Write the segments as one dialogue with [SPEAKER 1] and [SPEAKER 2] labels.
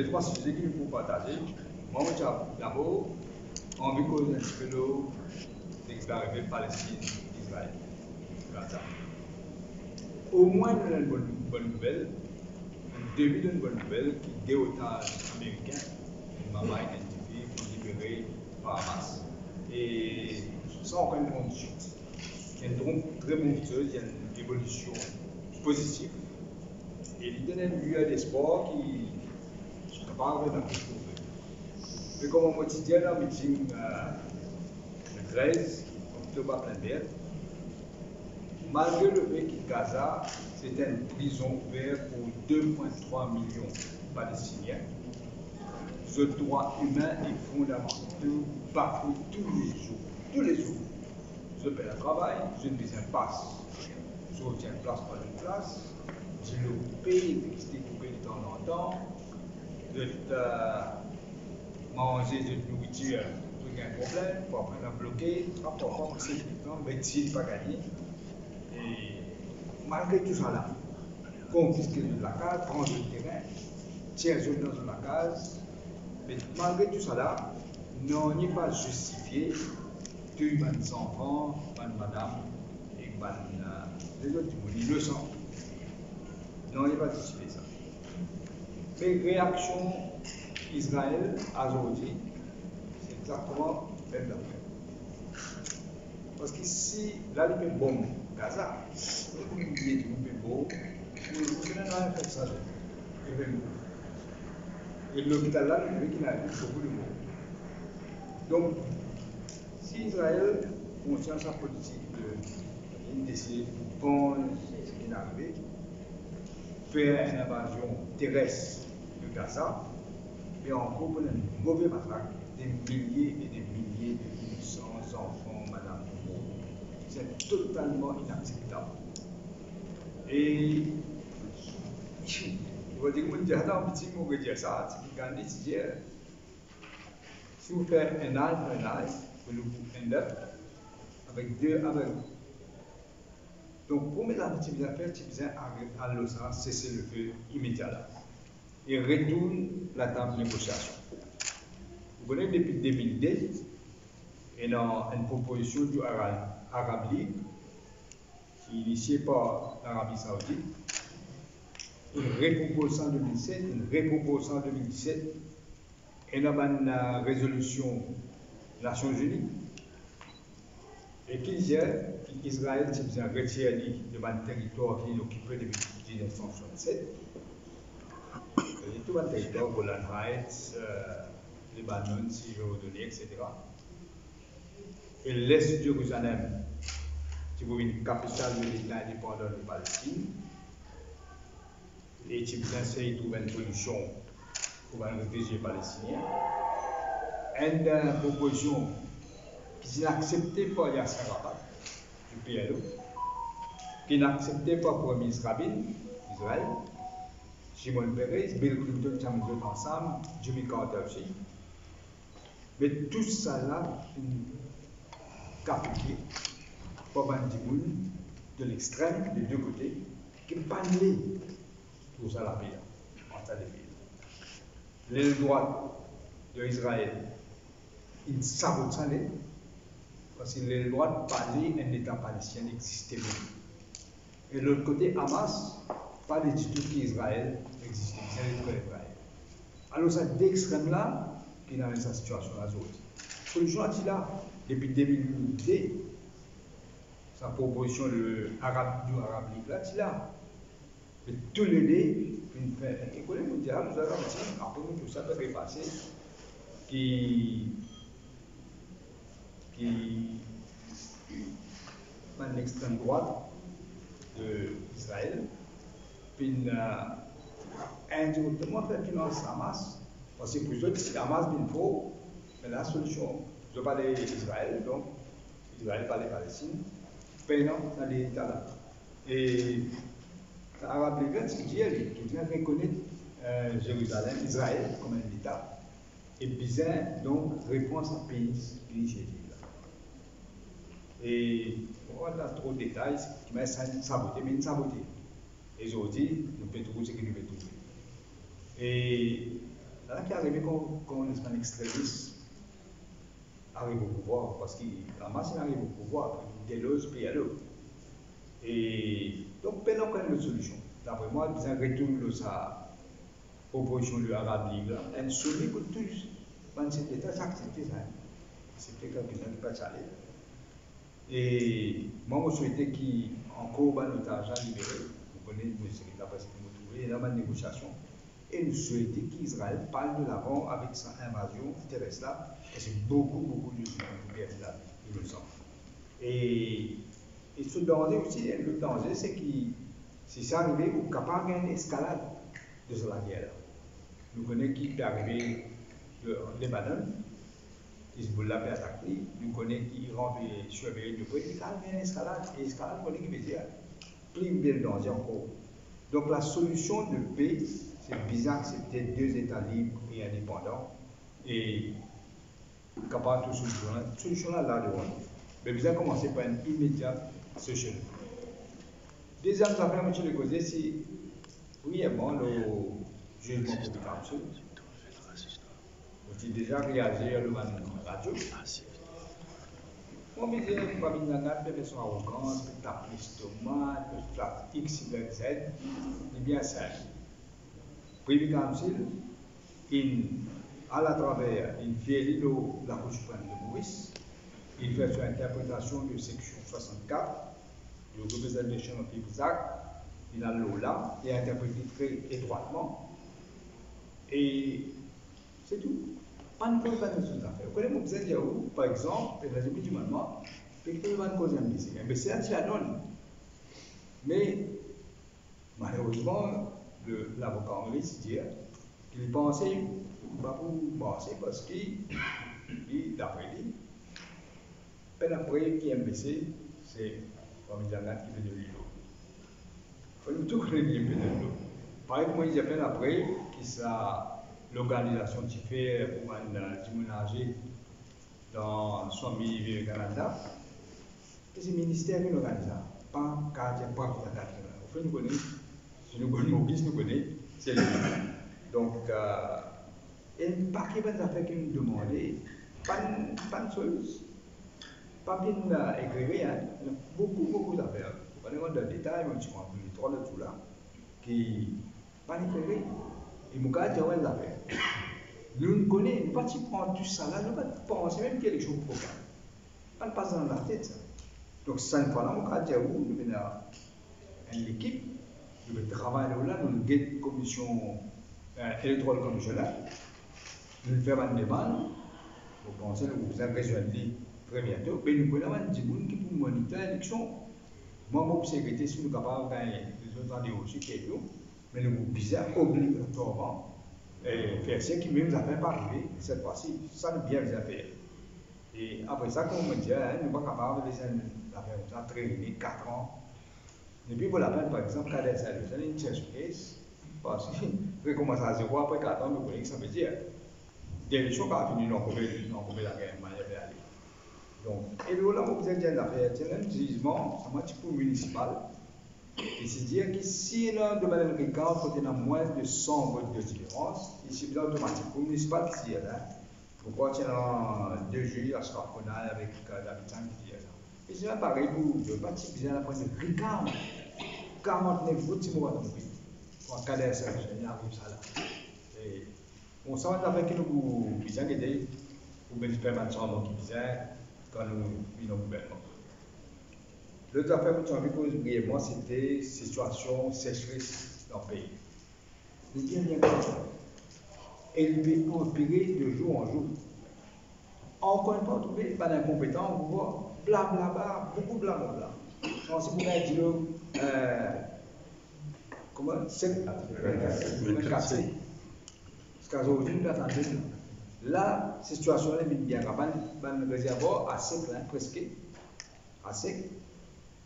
[SPEAKER 1] les trois sujets qu'il faut partager. Moi, d'abord, on veut causer un petit peu d'arrivée Palestine, Israël, Gaza. Au moins, on a une bonne nouvelle, un début d'une bonne nouvelle qui est des otages américains, une maman identifiée pour libérer par Hamas. Et sans aucune grande chute. Il y a une trompe très montreuse, il y a une évolution positive. Et l'idée d'une lueur d'espoir qui se prépare dans le futur. Mais comme au quotidien, dans le meeting le 13 octobre à plein d'air, malgré le fait que Gaza, c'était une prison ouverte pour 2,3 millions de Palestiniens, ce droit humain est fondamental, bafoué tous les jours. Tous les jours. Je paie le travail, je ne fais un passe. Je retiens place par une place, je le paye, l'électricité coupée de temps en temps, de manger de nourriture, aucun problème, pour après la bloquer, rapport c'est médecine pas gagné. Et malgré tout ça là, confisquer de la case, prendre le terrain, tirer dans la case, mais malgré tout ça là, non, n'est pas justifié tuer des enfants, des madame et les autres ils le sont. Non, il n'est pas justifié ça. Mais réaction Israël aujourd'hui, c'est exactement même d'après. Parce que si là, il fait bon, Gaza, vous me dites, il fait beau, vous n'avez pas fait ça. Il fait beau. Et l'hôpital là, il fait qu'il a beaucoup de mots. Donc, si Israël contient sa politique d'essayer de prendre ce qui est arrivé, faire une invasion terrestre de Gaza, et encore pour un mauvais massacre, des milliers et des milliers de innocents enfants, madame, c'est totalement inacceptable. Et je vais dire que je dans un petit mot que dire ça, c'est que Gandhi disait, si vous faites un âge, vous le end up avec deux aveugles. Donc, pour mettre la petite affaire, tu viens à l'OSA, cesser le feu immédiatement. Et retourne la table de négociation. Vous connaissez depuis 2010, il y a une proposition du Arab League, qui est initiée par l'Arabie Saoudite, une réproposition en 2007, une réproposition en 2017, et il y a une résolution des Nations Unies, et qui disait qu'Israël s'est besoin de retirer de un territoire qui est occupé depuis 1967. Il y a tout un territoire, Golan Heights, Libanon, Cisjordanie, etc. Et l'Est de Jérusalem, qui est une capitale de l'État indépendant de Palestine, et qui essaie de trouver une solution pour un réfugié palestinien. Une proposition qui n'est acceptée par Yasser Arafat, du PLO, qui n'est acceptée par le Premier ministre Rabin, d'Israël, Shimon Peres, Bill Clinton, qui ont mis ensemble, Jimmy Carter aussi. Mais tout ça là, capté par Bandimoun de l'extrême, des deux côtés, qui n'est pas né pour ça la paix, entre les pays. Les droits d'Israël, ils sabotent ça, parce que les droits de parler un État palestinien n'existait pas. Et de l'autre côté, Hamas, pas des titres qu'Israël existait, c'est les Israël. Alors, c'est d'extrême là qui est dans cette situation-là. La solution est là, depuis 2008, sa proposition de Arab League là, c'est là. Mais tous les deux, une fait, écoutez, vous dire, nous avons après tout ça peut repasser, qui une extrême droite d'Israël, puis indirectement fait finance Hamas, parce que pour eux, si Hamas vient faux, mais la solution, je parle d'Israël, donc Israël parle de Palestine, puis non, dans les États là. Et l'Arab League, ce qu'il dit, il vient reconnaître Jérusalem, Israël comme un État, et bien donc réponse à pays Nigeria. Et on a trop de détails, mais ça saboté, mais une saboté. Et aujourd'hui, nous pouvons trouver ce que nous pouvons trouver. Et Là, qui arrive quand un extrémiste arrive au pouvoir, parce qu'il ramasse, il arrive au pouvoir, il délose, puis il et donc, pendant qu'on a une solution, d'après moi, ils retournent sa proposition de l'Arabe Libre, elle soumet que tous, dans cet État, accepté ça. C'est quelqu'un qui n'a pas salé. Et moi, je souhaitais qu'encore notre argent libéré, vous connaissez le secrétaire parce que vous trouvez dans ma négociation, et nous souhaitons qu'Israël parle de l'avant avec sa invasion terrestre là, et c'est beaucoup de guerre là, il me semble. Et ce danger aussi, le danger, c'est que si ça arrive, on est capable d'une escalade de la guerre. Nous connaissons qui peut arriver de Lebanon, Hezbollah peut attaquer, nous connaissons qui Iran peut surveiller de près, il y a une escalade, et l'escalade, on dit qu'il y a plus de danger encore. Donc la solution de paix, c'est bizarre, c'est peut-être deux États libres et indépendants, et capable de solution là devant. Mais bien commencer par une immédiate solution. Deuxième affaire, M. Le Causé, c'est brièvement le jugement pour le council. J'ai déjà réagi à le radio. Moi, je me disais, pas bien nagat, peut son arrogance, peut taper l'estomac, peut faire X, Y, Z. C'est bien ça. Privy Council, à la travers, il fait la Cour suprême de Maurice, il fait son interprétation de section 64 du Representation of People's Act, il a là, il a interprété très étroitement, et c'est tout. Pas de cause de ces affaires. Vous connaissez mon besoin de par exemple, les résultats du moment, puis que vous avez cause d'imbécile. Imbécile, c'est la donne. Mais, malheureusement, l'avocat anglais dit qu'il pensait, parce qu'il, d'après lui, peine après qui est imbécile, c'est comme il y en a qui fait de l'îlot. Il faut tout connaître bien de l'îlot. Par exemple, il y a peine après qui ça. L'organisation qui fait pour déménager dans son milieu au Canada, c'est le ministère qui l'organise, pas quartier, pas pour la quartier. Au fait, nous connaissons, si nous connaissons Maurice, nous connaissons, c'est lui. Donc, il y a une partie des affaires qui nous demandent, pas de solution, pas bien écrire, beaucoup d'affaires. On va dans le détail, mais tu comprends plus, trois de tout là, qui pas écrire. Et mon gars, il y a des affaires. Nous connaissons, nous ne pouvons pas prendre tout ça là, nous ne pouvons pas penser même qu'il y a des choses pour faire. On ne passe dans la tête ça. Donc, ça ne fois là, mon gars, il y a où nous avons une équipe, nous travaillons là, nous avons une commission électorale commissionnelle, nous faisons une demande, vous pensez que vous avez besoin de très bientôt, mais nous connaissons des gens qui peuvent monitorer l'élection. Moi, mon sécurité, si nous sommes capables de gagner les autres rendez-vous aussi, mais nous bizarre obligatoirement faire ce qui même nous a fait pas arriver cette fois-ci, ça nous bien les affaires. Et après ça, comme on me dit, nous ne sommes pas capables de laisser la traîner 4 ans. Et puis pour la peine, par exemple, quand ça c'est une test case, parce que recommencer à zéro après 4 ans, nous connaissons que ça veut dire. Des choses qui ont fini dans la guerre, manière d'aller. Donc, et là, on vous a dit l'affaire, c'est un jugement, c'est un petit peu municipal. Et c'est dire que si l'un de Mme Ricard faut moins de 100 votes de différence, ici, c'est automatique. Pour le municipal qui dit là, pourquoi il y a 2 juillet à Scarconal avec l'habitant qui dit là. Et c'est pareil pour le parti qui vient après de Ricard. 49 votes, c'est moi dans le pays. Pour un cas d'essai, il arrive ça là. Et on sent avec nous, qui disent que vous mettez pas mal de gens qui disent quand nous vivons au gouvernement. L'autre affaire que tu as vu brièvement, c'était la situation sécheresse dans le pays. Le bien elle peut empirer de jour en jour. Encore une fois, vous trouvez pas d'incompétents, vous voyez, blablabla, beaucoup de blablabla. Alors, si vous avez dit, comment, 24C. Parce qu'aujourd'hui, nous attendons. Là, cette situation est bien. Il y a un réservoir assez plein, presque, assez.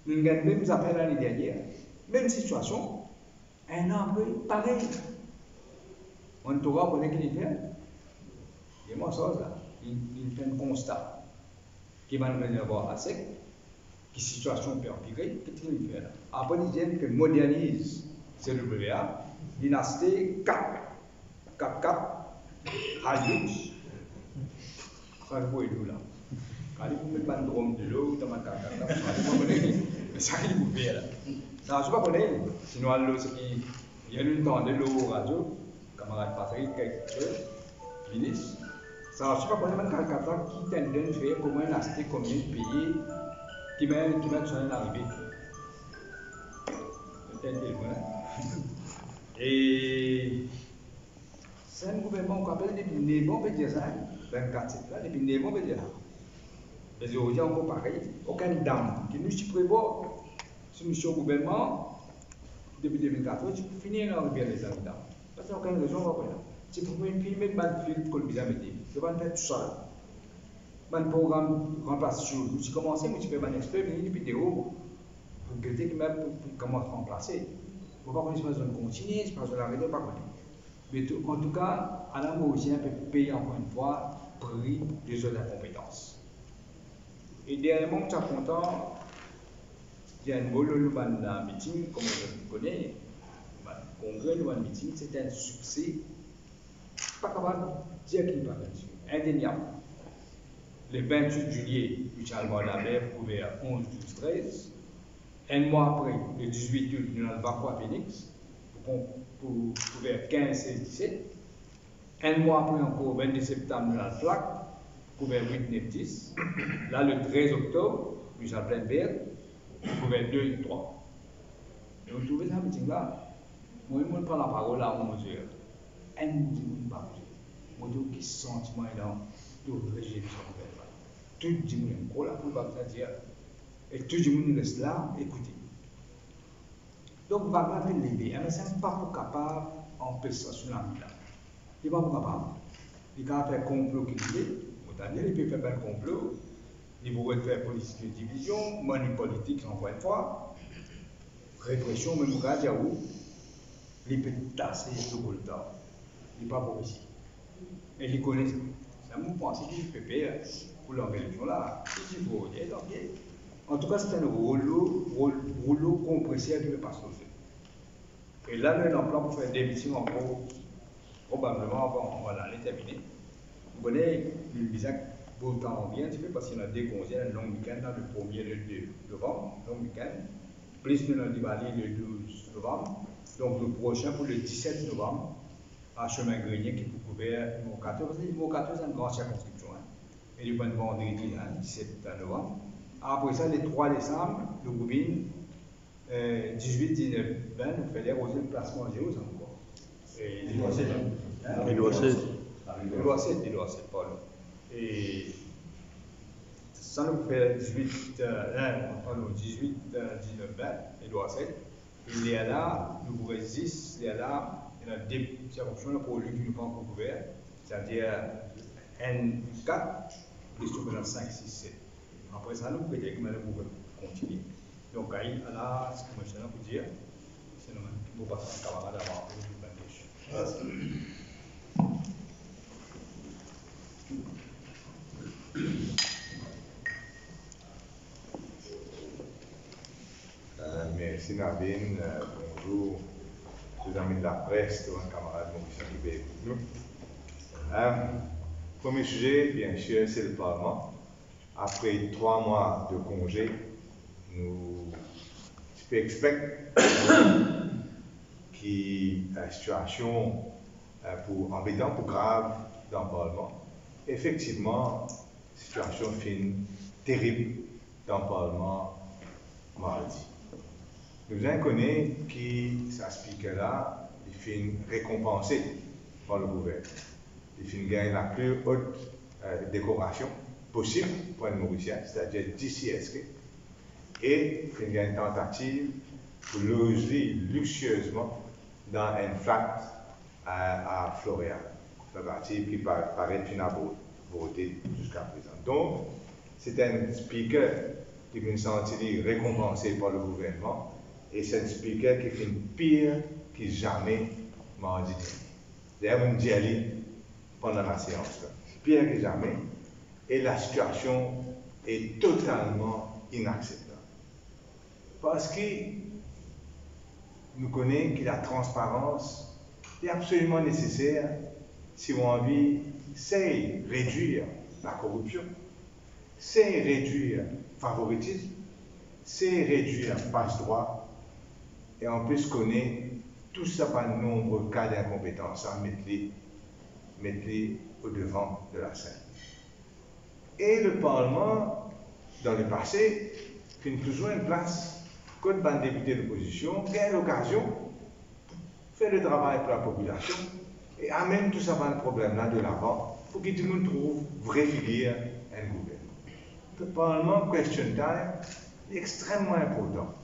[SPEAKER 1] Nous avons même affaires l'année dernière, même situation, un an après, pareil. On te voit pour qu'il fait. Il y a moi ça là. Il fait un constat qui va nous réservoir à sec, qui situation peut empirer, qu'est-ce qu'il fait là? Après, il fait modernise CWA, dynastie 4, Haïti, ça vous est là. Quand vous mettez un drôme de l'eau, dans ma carte, mais ça qui vous fait là. Non, je ne sais pas connaître. Sinon, l'eau, c'est qu'il y a une temps de l'eau radio, camarade Patrick, quelque chose, ministre. Ça, je ne sais pas connaître un calcata qui tente de faire comment acheter combien de pays qui met sur l'arrivée. Et c'est un gouvernement qu'on appelle depuis Nébon, on peut dire ça, 24 siècles là, depuis Nébon, on peut dire ça. Parce qu'aujourd'hui, encore pareil, aucune dame qui nous prévoit sur mission gouvernement depuis 2014, pour finir à bien les dames. Parce qu'il n'y a aucune raison pour ça. C'est pour une fille, même un film qu'on lui a mis. Je vais faire tout ça. Un programme remplace sur nous. Si commencer, moi, je fais un expert, une vidéo pour guetter pour commencer à remplacer. On ne va pas connaître une zone continue, je pense que la raison pas connaître. Mais en tout cas, à la Mauricien peut payer encore une fois le prix des autres compétences. Et dernièrement, je suis content, il y a un meeting, comme je connais, un congrès, un meeting, c'était un succès. Pas capable de dire qu'il n'y a pas là-dessus. Indéniable. Le 28 juillet, Michel Lambert pouvait à 11, 12, 13. Un mois après, le 18 août, nous avons le à Phoenix pour couvert 15, 16, 17. Un mois après, encore, le 22 septembre, nous avons le FLAC, couvert 8, 9, 10. Là, le 13 octobre, Michel Plenberg, couvert 2 et 3. Et vous trouvez ça, meeting-là? Moi, je prends la parole à 11 heures. Un monde pas moi, qui sentiment là, tout le régime tout le monde est là pour dire. Et tout le monde reste là, écoutez. Donc, Bagdad fait l'aider, mais ce n'est pas capable d'empêcher ça sur la vie. Il n'est pas capable. Il peut faire un complot qu'il veut, il peut faire un complot, il peut faire politique de division, manu politique, encore une fois, répression, même au cas où, il peut tasser le temps. Il n'est pas pour ici. Et il connaît ça. Ça me pense qu'il peut payer pour l'organisation là. En tout cas, c'est un rouleau compresseur qui ne peut pas sauter. Et là, nous avons un plan pour faire des meetings encore. Probablement, on va l'année terminer. Vous connaissez, le visa, beau temps bien, tu fais parce qu'il y a des congés, un long week-end, le 1er et le 2 novembre, long week-end. Plus nous avons dévalé le 12 novembre. Donc, le prochain pour le 17 novembre. À Chemin Grenier qui peut couvrir Imo 14, parce que Imo 14 c'est une grande circonscription. Et le bon vendredi, 17 novembre. Après ça, le 3 décembre, le Goubine, 18, 19, 20, nous faisons les rosés de placement en zéro, ça encore. Et il doit 7. Il doit 7, Paul. Et ça nous fait 18, 19, 20, il doit 7. Il est là, nous pouvons 10, il est là. Il y a des options pour lui qui nous prend pour couvert, c'est-à-dire N4, plus de 5, 6, 7. Après ça, nous pouvons continuer. Donc, là, ce que je peux dire, c'est que nous pouvons passer un camarade avant
[SPEAKER 2] Merci Navin, bonjour. Les amis de la presse, un camarade Maurice qui est avec nous. Premier sujet, bien sûr, c'est le Parlement. Après 3 mois de congé, nous expectons que la situation pour embêtante, pour grave dans le Parlement. Effectivement, la situation fine terrible dans le Parlement mardi. Nous avons connu que ça speaker-là, il finit récompensé par le gouvernement. Il finit gagner la plus haute décoration possible pour un Mauricien, c'est-à-dire DCSK, et il finit gagner une tentative pour loger luxueusement dans un flat à Floréal. C'est une tentative qui paraît finalement votée jusqu'à présent. Donc, c'est un speaker qui vient sentir récompensé par le gouvernement. Et c'est un speaker qui fait pire que jamais mardi dernier. D'ailleurs, on dit pendant la séance, pire que jamais. Et la situation est totalement inacceptable. Parce que nous connaissons que la transparence est absolument nécessaire si on a envie, c'est réduire la corruption, c'est réduire le favoritisme, c'est réduire passe-droit, et en plus connaît tout ça par nombreux cas d'incompétence à mettre au devant de la scène. Et le Parlement, dans le passé, fait toujours une place, comme un député d'opposition, qui a l'occasion de faire le travail pour la population et amène tout ça par le problème-là de l'avant pour que tout le monde trouve vraie figure un gouvernement. Le Parlement Question Time est extrêmement important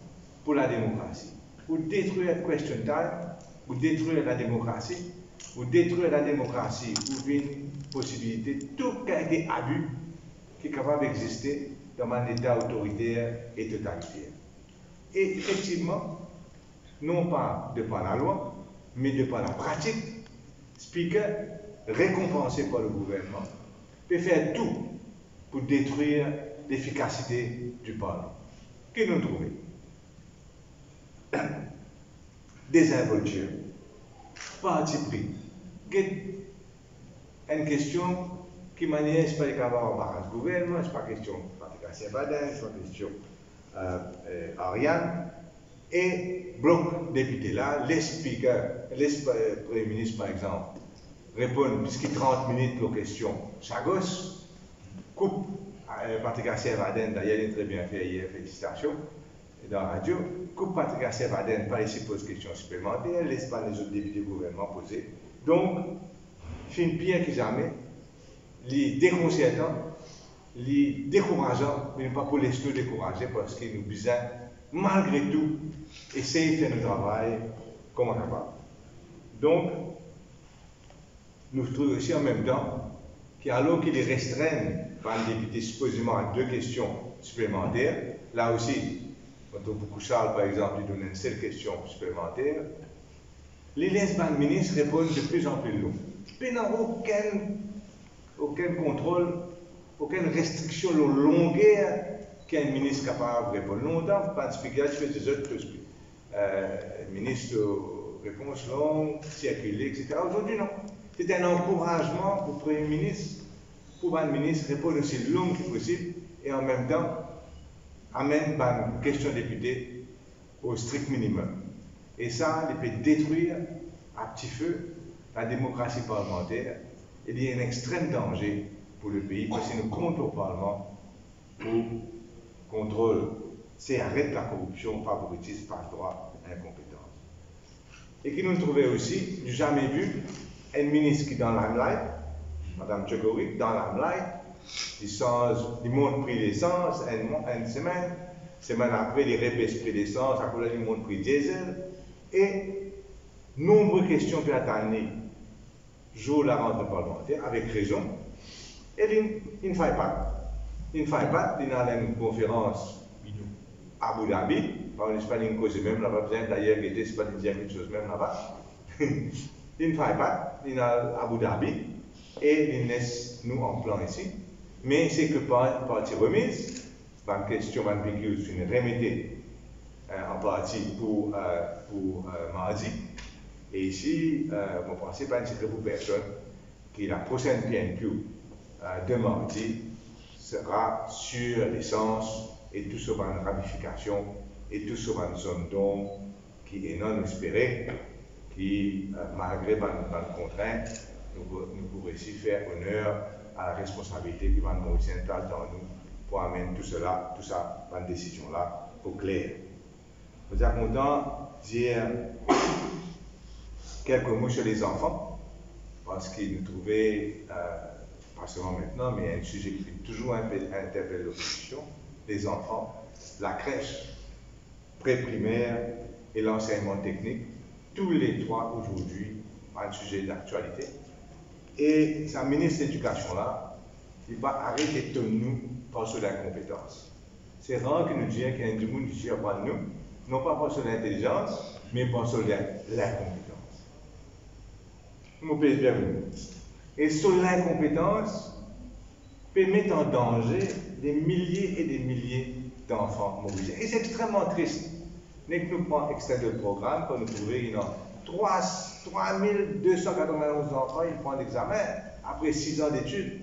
[SPEAKER 2] pour la démocratie. Pour détruire Question Time, pour détruire la démocratie, ou une possibilité, tout qualité abus qui est capable d'exister dans un État autoritaire et totalitaire. Et effectivement, non pas de par la loi, mais de par la pratique, Speaker, récompensé par le gouvernement, peut faire tout pour détruire l'efficacité du Parlement. Que nous trouvons désinvolture, parti pris, une question qui manière, c'est pas les camarades embarrasse le gouvernement, c'est pas question Patricia Badin, c'est pas question Ariane, et bloc député là, les speakers, les premiers ministres par exemple, répondent puisqu'il 30 minutes aux questions, Chagos, coupe Patricia Badin, d'ailleurs il est très bien fait hier, félicitations, dans la radio, coupe Patricia Badin, pas ici pose questions supplémentaires, laisse pas les autres députés du gouvernement poser. Donc, c'est une pire que jamais, les déconcertant, les décourageant, mais pas pour les décourager parce qu'ils nous besoin, malgré tout, essayer de faire notre travail comme on est capable. Donc, nous trouvons aussi en même temps qu'alors qu'il est restreint par un député supposément à 2 questions supplémentaires, là aussi, quand beaucoup Charles, par exemple, lui donne une seule question supplémentaire, les ministres répondent de plus en plus long. Il n'y a aucun contrôle, aucune restriction de longueur qu'un ministre capable de répondre. Longtemps, pas de speaker, je fais des autres ministre réponse longue, circuler, etc. Aujourd'hui, non. C'est un encouragement pour le Premier ministre, pour un ministre répondre aussi long que possible et en même temps amène une question député au strict minimum. Et ça, il peut détruire à petit feu la démocratie parlementaire. Il y a un extrême danger pour le pays parce que nous comptons au Parlement pour contrôle, c'est arrêter la corruption, favoritisme, passe-droit, incompétence. Et qui nous trouvait aussi, du jamais vu, un ministre qui est dans l'limelight, Mme Tchegori, dans l'limelight, il monte prix d'essence une semaine après, il répète prix d'essence, après il monte prix diesel, et nombreuses questions pour attendre jour la rentrée parlementaire, avec raison, et il ne fait pas. Il ne fait pas, il a une conférence à Abu Dhabi, on n'est pas une cause même là-bas, d'ailleurs, il n'est pas dire quelque chose même là-bas. Il ne fait pas, il est à Abu Dhabi, et il laisse nous en plan ici, mais c'est que par partie remise, par question, par PQ, c'est une remettée en partie pour mardi. Et ici, mon principe n'est pas un secret pour personne, que la prochaine PNQ de mardi sera sur l'essence et tout sur une ramification et tout sur une zone d'ombre qui est non espérée, qui, malgré nos contraintes, nous pourrons aussi faire honneur à la responsabilité que Mme Maurice a dans nous pour amener tout ça, une décision-là, au clair. Nous sommes contents de dire quelques mots sur les enfants, parce qu'ils nous trouvaient, pas seulement maintenant, mais un sujet qui toujours interpelle l'opposition, les enfants, la crèche, pré-primaire et l'enseignement technique, tous les 3 aujourd'hui, un sujet d'actualité. Et sa ministre de l'Éducation-là, il va arrêter de nous par sur l'incompétence. C'est rare que nous disions qu'il y a un monde qui tire par nous, non pas sur l'intelligence, mais par sur l'incompétence. Nous plaît bienvenue. Et sur l'incompétence, peut mettre en danger des milliers et des milliers d'enfants mobilisés. Et c'est extrêmement triste. Dès que nous prenons extrait de programme, quand nous trouvons 3291 enfants, ils font l'examen après 6 ans d'études.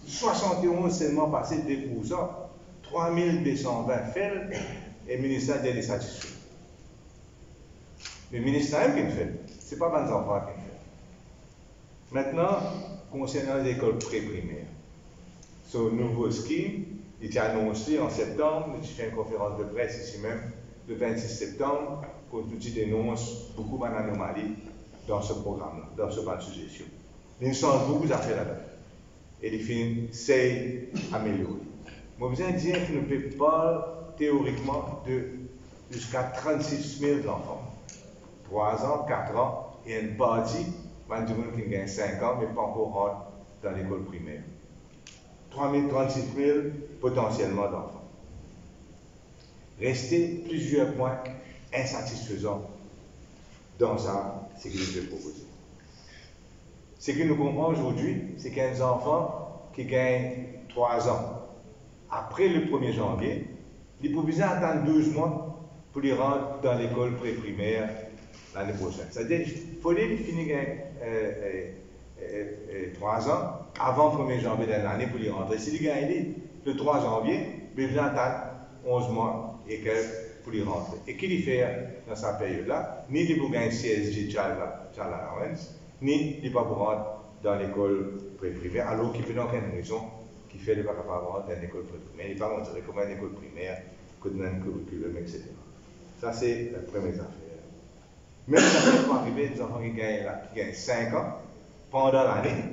[SPEAKER 2] 71 seulement passé 2%, 3220 faits, et le ministère est satisfait. Le ministère même qui le fait, ce n'est pas les enfants qui le fait. Maintenant, concernant les écoles pré-primaires, ce nouveau scheme, il était annoncé en septembre, nous avons fait une conférence de presse ici même, le 26 septembre, pour nous dénonce beaucoup d'anomalies dans ce programme-là, dans ce plan de suggestion. Il change beaucoup d'affaires là-dedans. Et les films s'est amélioré. Moi, je viens de dire qu'il ne peut pas théoriquement jusqu'à 36 000 enfants. 3 ans, 4 ans, et une partie, même du monde qui gagne 5 ans, mais pas encore rentre dans l'école primaire. 36 000 potentiellement d'enfants. Restait plusieurs points insatisfaisants dans ça, ce qu'il nous est proposé. Ce que nous comprenons aujourd'hui, c'est qu'il y a des enfants qui gagnent 3 ans. Après le 1er janvier, ils peuvent attendre 12 mois pour les rentrer dans l'école pré-primaire l'année prochaine. C'est-à-dire qu'il faut les finir 3 ans avant le 1er janvier de l'année pour les rentrer. Si les gagnent le 3 janvier, ils peuvent attendre 11 mois et quelques pour les rentrer. Et qu'il y fait dans cette période-là, ni les pour gagner CSG Child Allowance, ni les pas pour rentrer dans l'école pré-primaire, alors qu'il n'y a aucune raison qui fait les pas capables de rentrer dans l'école pré-primaire. Il n'est pas montré comment une école primaire, que dans un curriculum, etc. Ça, c'est la première affaire. Même ça peut arriver des enfants qui gagnent 5 ans pendant l'année.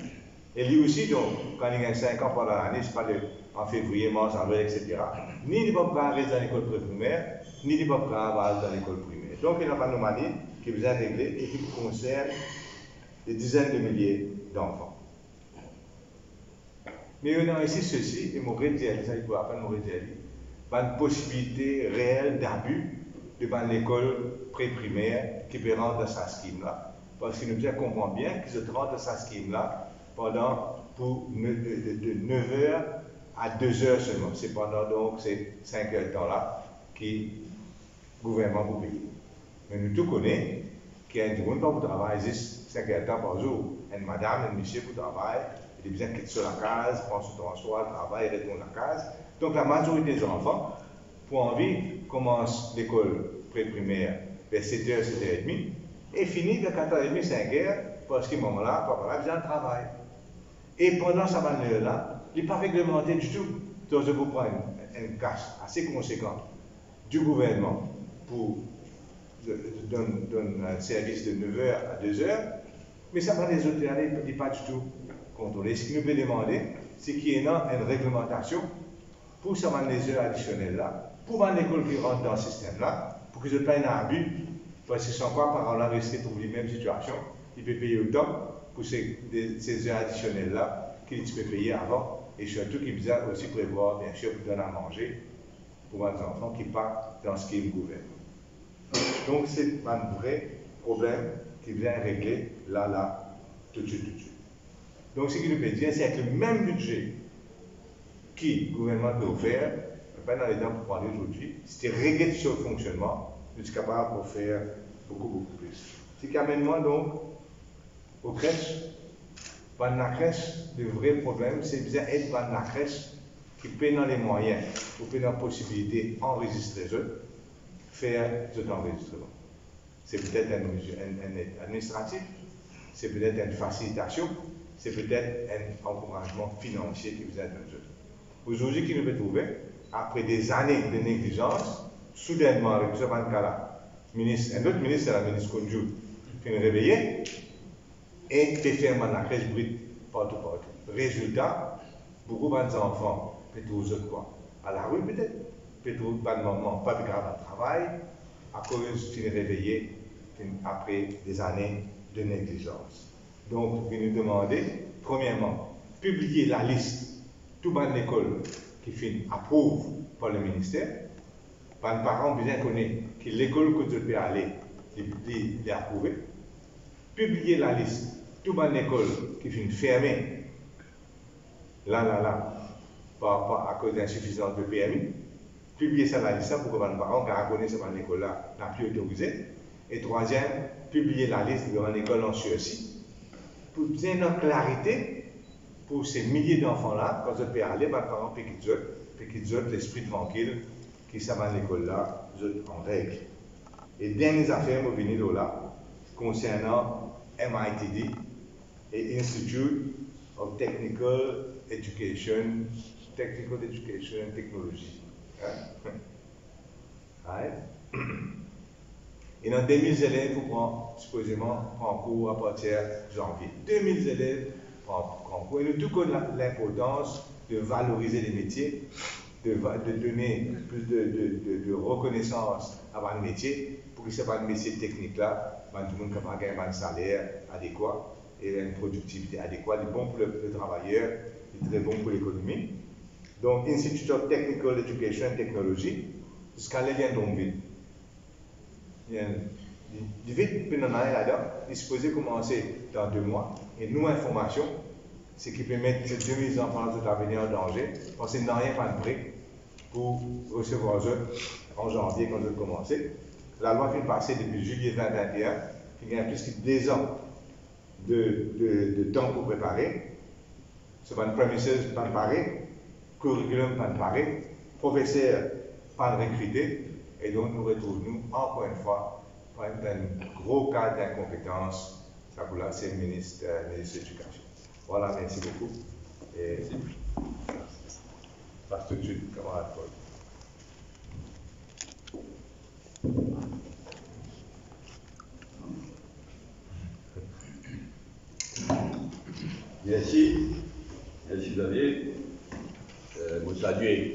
[SPEAKER 2] Et lui aussi, donc, quand il gagne 5 ans pendant l'année, ce n'est pas en février, mars, avril, etc. Ni il ne peut pas aller dans l'école primaire, ni il ne peut pas aller dans l'école primaire. Donc, il y a une anomalie qui est besoin de régler et qui concerne des dizaines de milliers d'enfants. Mais on a ici ceci, et Maurice Dialli, ça il faut apprendre Maurice Dialli, une possibilité réelle d'abus devant l'école pré-primaire qui peut rentrer dans sa scheme-là. Parce qu'il nous comprend bien qu'ils se rentrent dans sa scheme-là pour de 9h à 2h seulement. C'est pendant donc ces 5 heures de temps-là que le gouvernement vous paye. Mais nous tous connaissons qu'il y a un monde qui travaille 5 heures de temps par jour. Une madame, un monsieur qui travaille, il est bien quitter sur la case, prend son transport, travaille, retourne à la case. Donc la majorité des enfants, pour en vivre, commencent l'école pré-primaire vers 7h, 7h30 et finit vers 4h30, 5h, parce qu'à ce moment-là, papa vient de travail. Et pendant cette manière-là, il n'est pas réglementé du tout. Donc je vous prends une casse assez conséquente du gouvernement pour donner un service de 9h à 2h, mais ça va les autres années, il n'est pas du tout contrôlé. Ce qu'il nous peut demander, c'est qu'il y ait une réglementation pour ces heures additionnelles-là, pour l'école qui rentre dans le système-là, pour qu'ils ne pas un abus, parce que sans quoi, parents-là risquent de trouver la même situation, il peut payer autant pour ces heures additionnelles-là qu'il peut payer avant, et surtout qu'il peut aussi prévoir, bien sûr, pour donner à manger pour les enfants qui partent dans ce qui est gouvernement. Donc, c'est un vrai problème qui vient régler là, tout de suite. Donc, ce qui nous peut dire, c'est avec le même budget que le gouvernement peut faire, pas dans les temps pour parler aujourd'hui, si tu régles sur le fonctionnement, tu es capable de faire beaucoup plus. Ce qui amène moi donc aux crèches. Dans la crèche, le vrai problème, c'est bien être dans la crèche qui peut dans les moyens, ou peut dans la possibilité d'enregistrer eux, faire cet enregistrement. C'est peut-être un administratif, c'est peut-être une facilitation, c'est peut-être un encouragement financier qui vous aide dans jeu. Aujourd'hui, qui nous peut trouver, après des années de négligence, soudainement, avec ce cas-là, un autre ministre, c'est la ministre Konju, qui nous réveillait et qui fait la crèche brute partout. Résultat, beaucoup d'enfants peuvent trouver quoi? À la rue peut-être, peuvent trouver pas de moment, pas de grave à travail, à cause qu'ils sont réveillés après des années de négligence. Donc, vous nous demandez, premièrement, publier la liste tout dans l'école qui approuve par le ministère. Par les parents bien connaissent que l'école que tu peux aller, il est approuvé. Publier la liste tout dans l'école qui finit fermée, là, à cause d'insuffisance de PMI. Publier ça dans la liste pour que les parents qui connaissent cette école-là n'a plus autorisé. Et troisième, publier la liste de l'école en Suède pour bien en clarité pour ces milliers d'enfants-là, quand je peux aller, mes parents, puis qu'ils ont l'esprit tranquille, qui savent à l'école là, en règle. Et dernières affaires, vous venez de là, concernant MITD et Institute of Technical Education and Technology. Right? Et dans 2000 élèves, vous prenez supposément en cours à partir de janvier. 2000 élèves en cours. Et nous tout l'importance de valoriser les métiers, de donner plus de reconnaissance à un métier, pour que ce soit un métier technique là, tout le monde capable de gagner un salaire adéquat et une productivité adéquate, c'est bon pour le travailleur, c'est très bon pour l'économie. Donc, Institute of Technical Education and Technology, jusqu'à l'élève d'Onville. Il y a vite, puis on a là-dedans, il est supposé commencer dans 2 mois, et nous, information, c'est qui peut mettre ces 2000 enfants de l'avenir en danger, parce qu'il n'a rien pas de prix pour recevoir eux en janvier quand ils ont commencé. La loi vient passer depuis juillet 2021, il y a plus que 2 ans de temps pour préparer. Ce pas une premises pas préparé, curriculum pas préparé, professeur pas recruté, et donc nous retrouvons encore une fois par un gros cas d'incompétence. Ça pour là, c'est le ministre de l'Éducation. Voilà, merci beaucoup. Et passe tout de suite, camarade Paul.
[SPEAKER 3] Merci Xavier. Je salue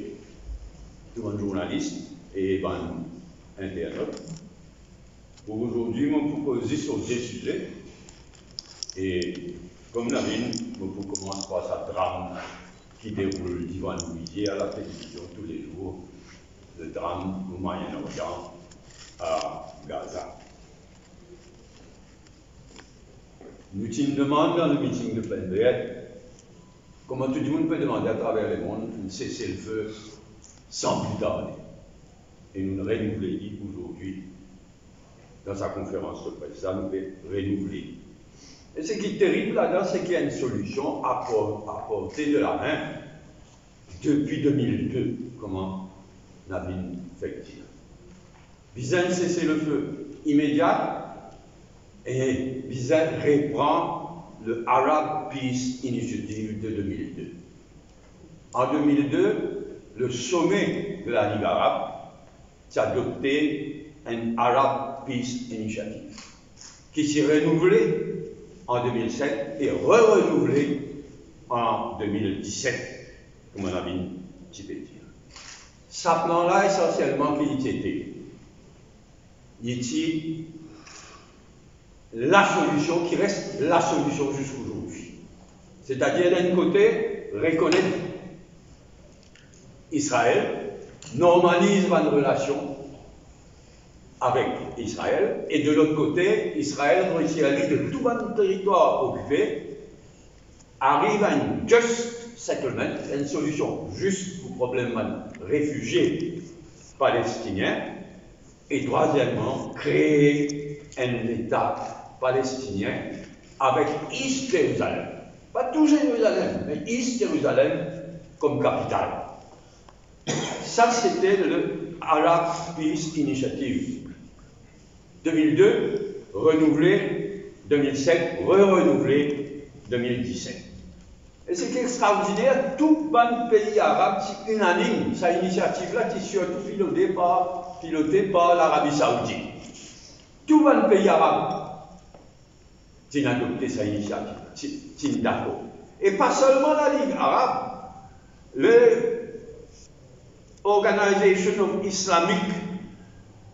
[SPEAKER 3] tous les journalistes et les internautes. Pour aujourd'hui, je vais poser sur 2 sujets. Et comme Navine, je vais commencer par ce drame qui déroule devant nous à la télévision tous les jours, le drame au Moyen-Orient à Gaza. Nous te demandons dans le meeting de pleine bête, comment tout le monde peut demander à travers le monde un cessez-le-feu sans plus tarder. Et nous le renouvelons aujourd'hui dans sa conférence de presse. Ça nous fait renouveler. Et ce qui est terrible là-dedans, c'est qu'il y a une solution à portée de la main depuis 2002. Comment Navine fait-il? Besoin de cesser le feu immédiat et besoin reprend le Arab Peace Initiative de 2002. En 2002, le sommet de la Ligue arabe a adopté un Arab Peace Initiative qui s'est renouvelé en 2007 et renouvelé en 2017, comme on a vu un petit peu dire. Ce plan-là, essentiellement, qui était la solution qui reste la solution jusqu'aujourd'hui. C'est-à-dire, d'un côté, reconnaître Israël, normalise une relation avec Israël, et de l'autre côté, Israël réussit de tout un territoire occupé, arrive à une just settlement, une solution juste au problème des réfugiés palestiniens, et troisièmement, créer un État palestinien avec East Jérusalem. Pas tout Jérusalem, mais East Jérusalem comme capitale. Ça, c'était le Arab Peace Initiative. 2002, renouvelé, 2007, renouvelé, 2017. Et ce qui est extraordinaire, tout le pays arabe, c'est unanime, cette initiative-là qui est surtout pilotée par l'Arabie Saoudite. Tout le pays arabe qui a adopté cette initiative, c'est d'accord. Et pas seulement la Ligue arabe, l'Organisation of Islamic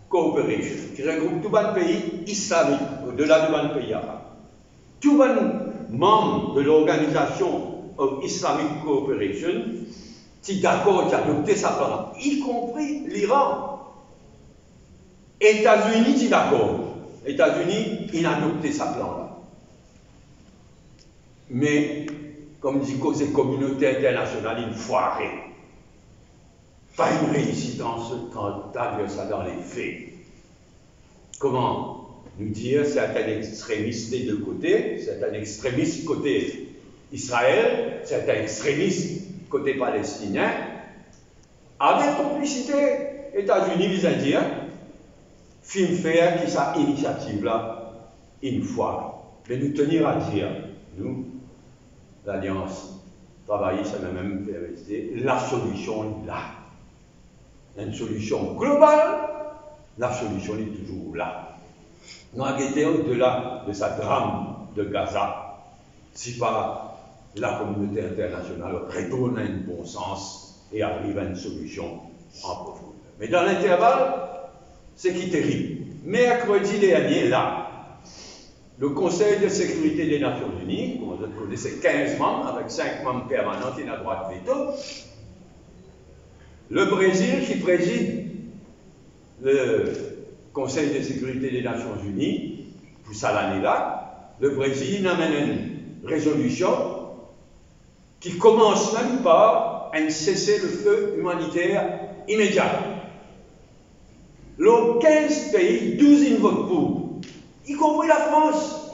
[SPEAKER 3] Cooperation, qui regroupe tout le pays islamique, au-delà du pays arabe. Tout le membres de l'Organisation of Islamic Cooperation, sont d'accord d'adopter ça plan, y compris l'Iran. États-Unis sont d'accord. États-Unis, ils ont adopté ça plan-là. Mais, comme dit que c'est communauté internationale, il faut arrêter. Pas une réussite quand tu as ça dans les faits. Comment nous dire c'est un extrémiste des deux côtés, c'est un extrémiste côté Israël, c'est un extrémiste côté palestinien, avec complicité États-Unis les Indiens, film faire qui sa initiative là une fois. Mais nous tenir à dire, nous, l'Alliance, travailler sur la même PRSD, la solution est là. Une solution globale, la solution est toujours là. Nous avons été au-delà de sa drame de Gaza, si pas la communauté internationale retourne à un bon sens et arrive à une solution en profondeur. Mais dans l'intervalle, c'est qui est terrible. Mercredi dernier, là, le Conseil de sécurité des Nations Unies, comme vous connaissez, 15 membres, avec 5 membres permanents qui ont le droit de veto, le Brésil qui préside le Conseil de sécurité des Nations Unies, pour ça l'année-là, le Brésil amène une résolution qui commence même par un cessez-le-feu humanitaire immédiat. Les 15 pays, 12 ils votent pour, y compris la France.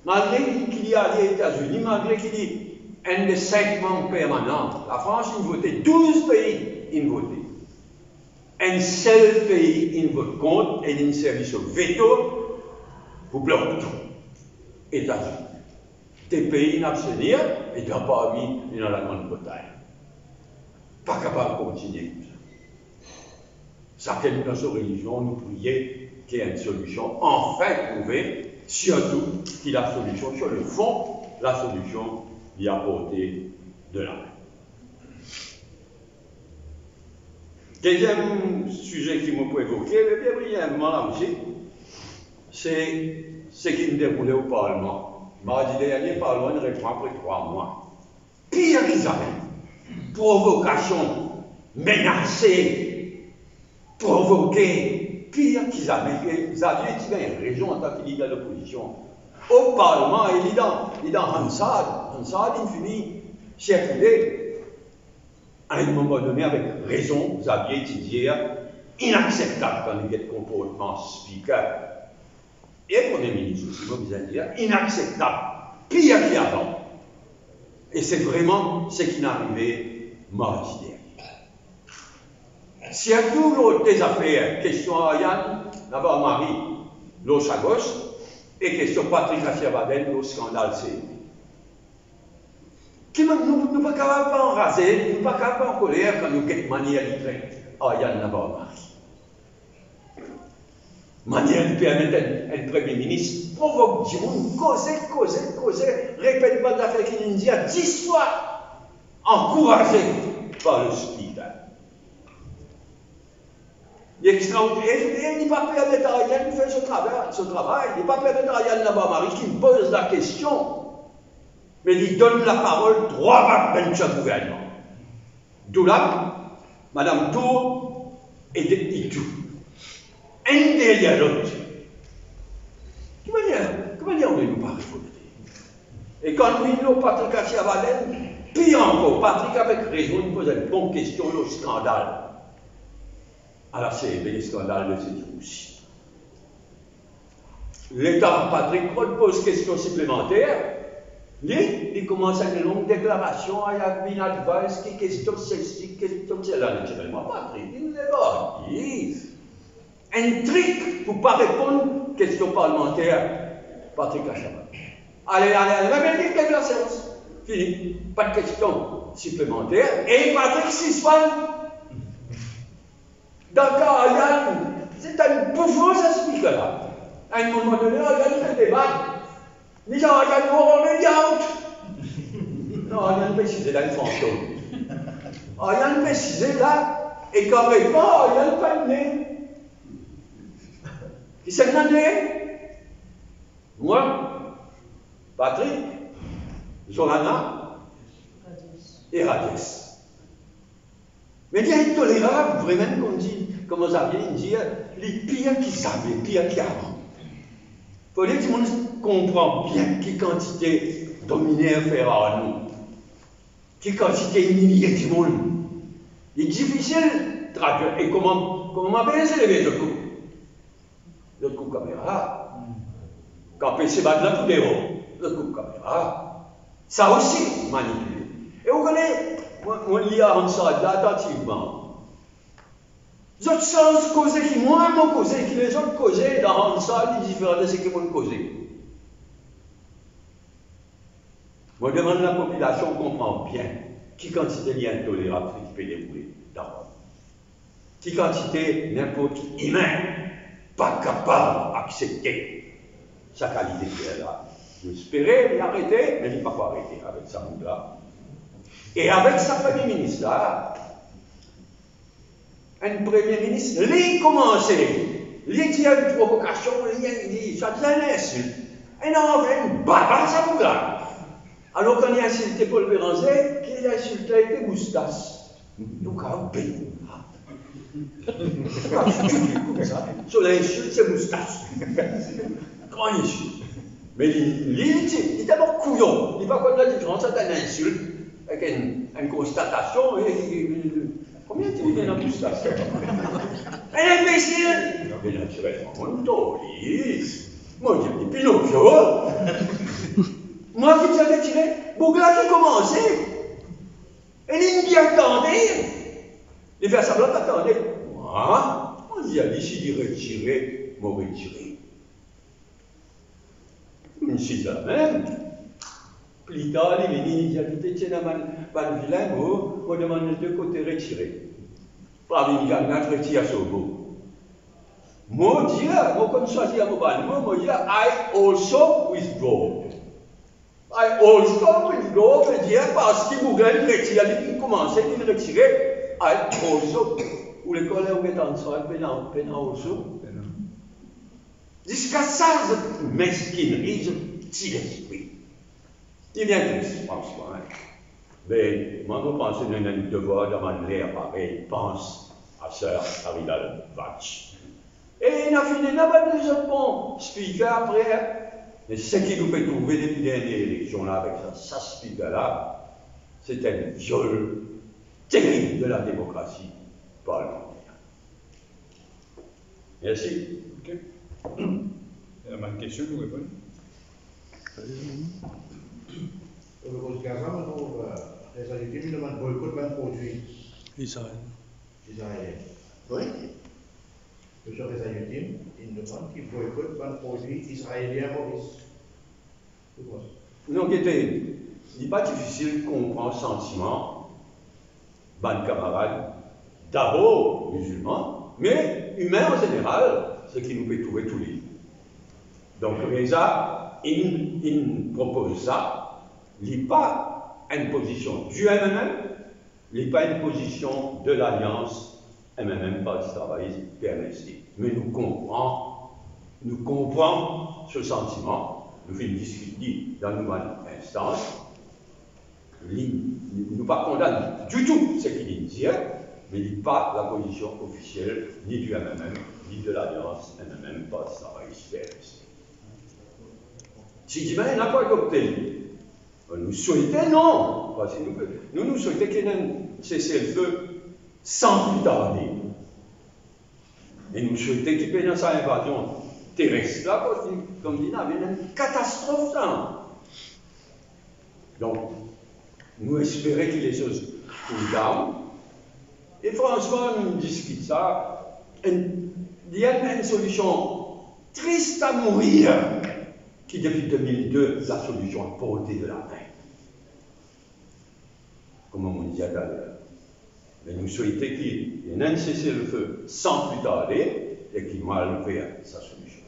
[SPEAKER 3] Malgré qu'il y a les États-Unis, malgré qu'il y ait un des 5 membres permanents, la France, il votait 12 pays, ils votaient. Un seul pays, il vote contre et il service au veto pour bloquer tout. États-Unis. Des pays n'abstenir et dans parmi et dans la Grande-Bretagne. Pas capable de continuer. Certaines dans sa religion nous priaient qu'il y ait une solution enfin trouvée, surtout qu'il y a la solution sur le fond, la solution y a portée de la main. Deuxième sujet qui m'a évoqué, bien brièvement là aussi, c'est ce qui me déroulait au Parlement. Mardi dernier, le Parlement ne répond après 3 mois. Pire qu'ils avaient. Provocation, menacer, provoquer, pire qu'ils avaient. Vous aviez une raison en tant qu'il est de l'opposition. Au Parlement, il est dans Hansard. Hansard, il finit circuler. À un moment donné, avec raison, vous aviez étudié inacceptable quand il y a des comportements speaker. Et le Premier ministre aussi, vous allez dire, inacceptable, pire qu'avant. Et c'est vraiment ce qui n'est arrivé mardi dernier. S'il y a toujours des affaires, question à Yann, d'abord Marie, l'autre à gauche, et question Patrick Achiabadel, le scandale c'est. Nous ne sommes pas capables d'enraser, nous ne sommes pas capables en colère quand nous sommes manière livrée. Ah, il y a d'abord Marie. Manière de permettre un Premier ministre provoque du monde, causer, répète pas d'affaires qu'il nous dit à 10 fois, encouragé par le speaker. Il est extraordinaire. Il n'est pas permettre à Yann de faire ce travail. Il n'est pas permettre à Yann d'abord Marie qui me pose la question. Mais il donne la parole droit à le gouvernement. D'où là, Madame Tour et tout. Un derrière l'autre. Comment dire on ne nous pas révolter? Et quand nous avons Patrick Achiabadel, pire encore, Patrick avec raison, il pose une bonne question, le scandale. À la CEB, le scandale de cette aussi. L'État, Patrick pose question supplémentaire. Il commence à une longue déclaration, il y a une advice qui questionne ceci, questionne cela. Naturellement, Patrick, il n'est pas dit. Un truc pour ne pas répondre aux questions parlementaires, Patrick Achiabadel. Allez, même il la séance. Fini. Pas de questions supplémentaires. Et Patrick Siswan, d'accord, Yann, c'est un bouffon, ça se pique là. À un moment donné, Yann fait des bagues. Mais genre, il y a le mot out. Non, il y a une précisée là, une fantôme. Il y a une précisée là, et quand même pas, il y a le panier. Qui s'est demandé? Moi, Patrick, Zorana et Radius. Mais il est intolérable, vraiment, qu'on dit, comme vous aviez dit, les pires qui savent, les pires qui avant. Il faut dire que tout le monde comprend bien quelle quantité dominaire faire à nous, quelle quantité humiliée du monde. Il est difficile de traduire. Et comment m'appelle les élevés de coup? l'autre coup caméra. Quand PC bat là tout héros, l'autre coup caméra. Ça aussi, manipulé. Et vous connaissez, on lit à ça attentivement. Les autres sens causés qui moi m'ont causé, qui les autres causés dans ça, les différents de ce qu'ils m'ont causé. Moi, je demande à la population comprend bien qui quantité d'intolérable qui peut dérouler dans qui quantité n'importe qui humain pas capable d'accepter sa qualité de là. J'espérais l'arrêter, mais il n'a pas arrêté avec sa moula. Et avec sa premier ministre là, un premier ministre, lui commençait, lui dit une provocation, lui dit, ça devient une insulte. Et non, une baba sa moula. Alors qu'on a insulté Paul Béranger, qui a insulté avec des moustaches. Donc, un béni. Comme ça. Sur l'insulte, c'est moustache. Grand insulte. Mais lui, il est d'abord couillon. Il ne va pas connaître la différence entre une insulte avec une constatation et. Combien tu dis dans la moustache? Un imbécile! Non, mais naturellement, mon toli. Moi, je dis Pinocchio. Moi qui me avais tiré, Bougla qui commençait. Et il me attendait. Il fait semblant d'attendre. Moi, on dit à lui, s'il dit retirer, moi retirer. C'est la même. Plus tard, il dit, il a dit, tiens, dans le vilain, on demande les deux côtés retirer. Pas une gagnante retire à Sobo. Moi, dis, moi, comme ça, dis à mon ban, moi, dis, I also withdraw. I also withdraw, veut dire, parce qu'il voulait le retirer, il commençait à le retirer. I also. Ou l'école est en sol, pénal also. Jusqu'à ça, cette mesquinerie, ce petit esprit. Il vient triste, franchement. Mais moi, je pense que nous avons le devoir de l'air pareil, pense à Sœur Aridal Vatch. Et il a fini là-bas des autres bons speakers après. Mais ce qui nous fait trouver depuis les dernières élections là, avec ça speaker-là, c'est un viol terrible de la démocratie parlementaire. Merci.
[SPEAKER 1] Ok. Il y a une question, nous répondons.
[SPEAKER 4] Le cause Gaza, nous réalité, nous demandons boycott d'un produit
[SPEAKER 5] Israël.
[SPEAKER 4] israélien.
[SPEAKER 3] Oui.
[SPEAKER 4] Monsieur Résalutim, il demande qu'il boycotte un produit israélien Maurice.
[SPEAKER 3] Donc, il n'est pas difficile de comprendre le sentiment ban camarades, d'abord musulmans, mais humains en général, ce qui nous fait trouver tous les jours. Donc, Reza, il propose ça, il n'est pas une position du MMM, il n'est pas une position de l'Alliance MMM, Parti travailliste, PMSD. Mais nous comprenons ce sentiment, nous faisons discuter dans une instance, nous ne pas condamnons du tout ce qu'il dit, mais il n'est pas la position officielle ni du MMM, ni de l'Alliance MMM, Parti travailliste, PMSD. Si demain il n'a pas adopté, nous souhaitons non, parce que nous souhaitons qu'il y ait un cessez-le-feu sans plus tarder. Et nous souhaitons qu'il y ait dans sa invasion terrestre là, parce que, comme dit, il y avait une catastrophe là. Donc, nous espérons que les choses coulent down. Et franchement, nous discutons ça. Il y a une solution triste à mourir, qui depuis 2002, la solution à portée de la main. Comme on dit à l'heure. Mais nous souhaitons qu'il y ait un cessez-le-feu sans plus tarder et qu'il mal vers sa solution.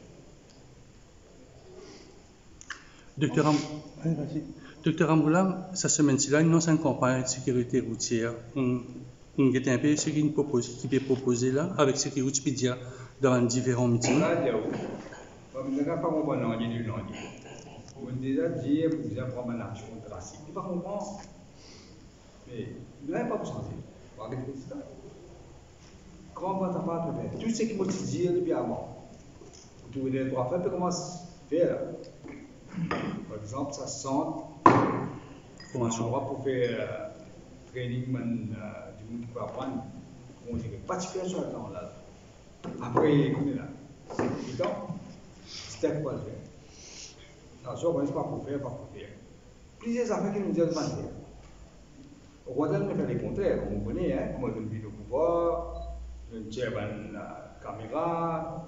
[SPEAKER 5] Docteur Amboulam, cette semaine-ci, nous avons une campagne de sécurité routière. On a un peu ce qui est proposé là, avec sécurité routière dans différents meetings.
[SPEAKER 1] On n'a pas compris non, il y a du non. On a déjà dit que vous avez prendre une action drastique. Il ne pas comprendre. Mais il n'a pas pour changer. On va regarder ça. Comment on va faire tout ce qui m'a dit depuis avant. Vous trouvez des droits faits, comment faire. Par exemple, ça sent un endroit pour faire training du monde qui peut apprendre. On dirait particulièrement sur le temps là. Après, on est là. c'est évident, c'est quoi le faire. Attention, on ne pas pour faire, pas pour faire. Plusieurs affaires qui nous disent de manière. Au Rwanda, on fait les contraires, comme vous connaissez, hein, comment on vit le pouvoir, on tire la caméra,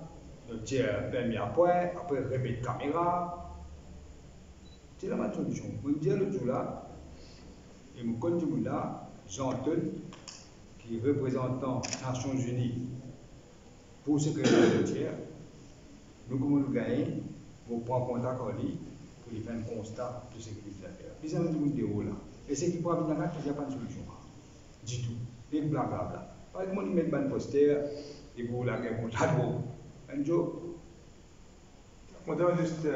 [SPEAKER 1] on tire permis à point, après remettre caméra. C'est la même solution. Je dis le jour là, et je continue là, Jean Teul, qui est représentant des Nations Unies pour ce que le tiers, nous comment nous gagnons, pour prendre contact avec lui, pour lui faire un constat de ce qu'il a fait. Puis ça nous dit là. Et c'est qui pour habiter dans la il n'y a pas de solution. Du tout. Et blablabla. Par exemple, ils mettent un poster, et vous la guerre contre la un jour.
[SPEAKER 2] Moi, je vais juste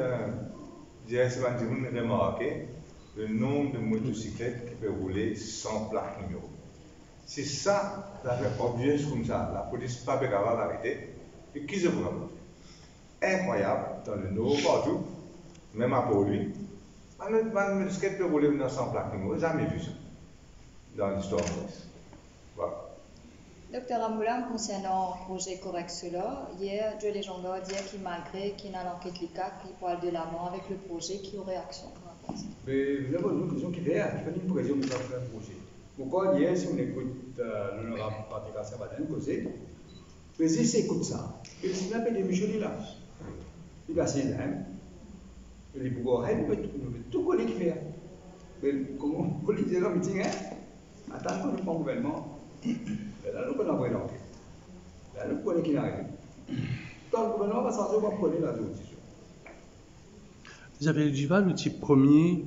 [SPEAKER 2] dire, c'est que vous avez remarqué le nombre de motocyclettes qui peuvent rouler sans plaque numéro. C'est ça, ça fait obvious comme ça. La police n'a pas capable d'arrêter. Et qui se prend? Incroyable, dans le Nord, partout, même à Port-Louis. Un motocyclette peut rouler sans plaque numéro. Jamais vu ça dans l'histoire de Maurice. Voilà.
[SPEAKER 6] Docteur Amboulam, concernant le projet Correct-Cela, hier, Dieu les gens disent que malgré qu'il y a l'enquête LICA qui parle de l'avant avec le projet, qui aurait action.
[SPEAKER 1] Mais nous avons une question qui fait, il faut une pression pour faire un projet. Pourquoi hier, si on écoute l'honorable Patrick Sabaden causer, mais si écoute ça, il s'il appelle des Michel là, il va s'y aller, il est pour nous tout connaître qui fait. Mais comment on dit dans le meeting, attends qu'on nous prend le gouvernement. Là, nous connaissons pas l'enquête. Là, nous connaissons qui n'arrive. Quand le gouvernement va sortir, on va prendre la décision.
[SPEAKER 5] Isabelle Duval, le premier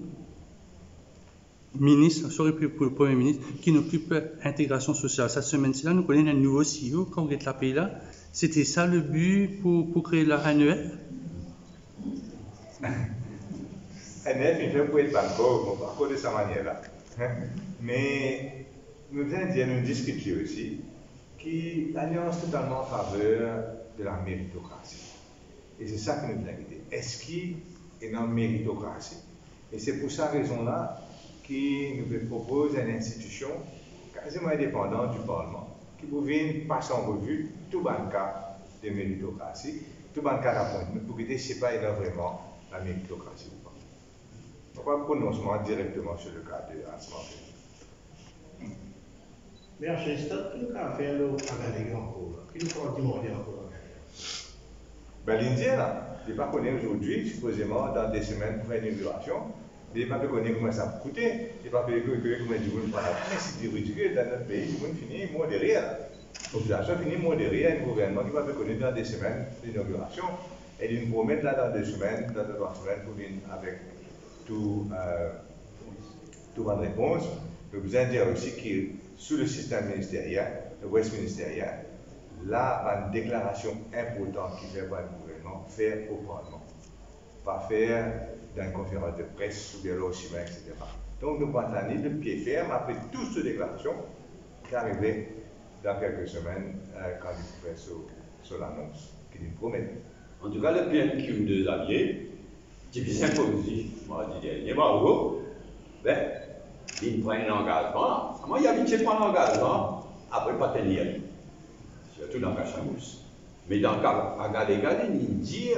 [SPEAKER 5] ministre, pour le premier ministre, qui occupe l'intégration sociale. Cette semaine-ci, nous connaissons un nouveau CEO, quand on est la pays là. C'était ça le but pour créer la ANEF?
[SPEAKER 2] ANEF, il fait pour être banco de sa manière-là. Mais nous devons dire, nous discuter aussi, qui alliance totalement en faveur de la méritocratie. Et c'est ça que nous devons dire. Est-ce qu'il y a une méritocratie? Et c'est pour cette raison-là que nous proposons une institution quasiment indépendante du Parlement qui pouvait passer en revue tout le cas de méritocratie, tout le cas d'appointement, pour que ce n'est pas vraiment la méritocratie ou pas. On va prononcement directement sur le cas de Hans.
[SPEAKER 4] Mais à ce stade, qui nous a fait le Agaléga encore? Qui nous a demandé encore?
[SPEAKER 2] Ben, l'Indien, là, je ne sais pas connaître aujourd'hui, supposément, dans des semaines pour une inauguration. Je ne sais pas connaître comment ça va coûter. Je ne sais pas connaître comment du monde va mais c'est ridicule dans notre pays, du monde finit modéré. La population finit modérée à un gouvernement qui va connaître dans des semaines d'inauguration. Et il nous promet là dans 2 semaines, dans 3 semaines, pour venir avec toute bonne réponse. Je vous dire aussi que sous le système ministériel, le West ministériel, là, une déclaration importante qui fait par le gouvernement, faire au Parlement. Pas faire dans une conférence de presse ou bien là au cinéma, etc. Donc nous partons de pied ferme après toute cette déclaration qui arriverait dans quelques semaines quand il fait sur l'annonce qu'il nous promet.
[SPEAKER 3] En tout cas, le PNQ de Xavier, c'est bien positif. Moi, je dis, bravo. Ben, il prend un engagement. Moi, il y a vite de prendre un engagement, après pas tenir. Surtout dans Cachamousse. Mais dans le cas Agaléga, il dit